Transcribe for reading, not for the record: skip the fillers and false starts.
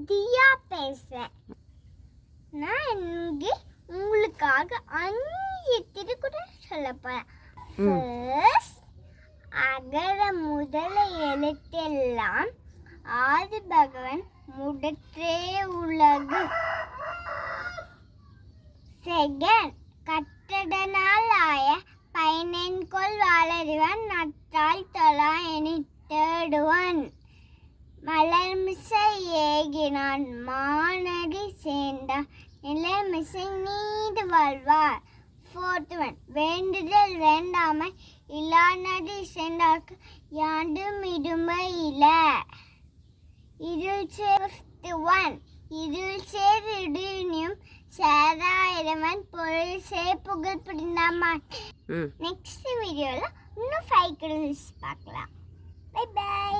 தியா பேசுறேன். நான் இங்கே உங்களுக்காக 5 திருக்குறள் சொல்ல போறேன். ஃபர்ஸ்ட், அகர முதல எழுத்தெல்லாம் ஆதி பகவன் முதற்றே உலகு. செகண்ட், கற்றதனால் ஆய பயனென்கொள் வாழறிவன் நற்றால் தொழா எனி தேடுவன். மலர்மிசை ஏகினான் மானடி சேர்ந்தார் நிலைமிசை நீடு வாழ்வார். ஃபோர்த் ஒன், வேண்டுதல் வேண்டாமை இல்லானடி சேர்ந்தார்க்கு யாண்டும் இடுமை இல. இருள் சேர் இடியும் சேராயிரவன் பொருள் சேர் புகழ் புரிந்தாமான். நெக்ஸ்ட் வீடியோல இன்னும் 5 குறள்ஸ் பார்க்கலாம். Bye by.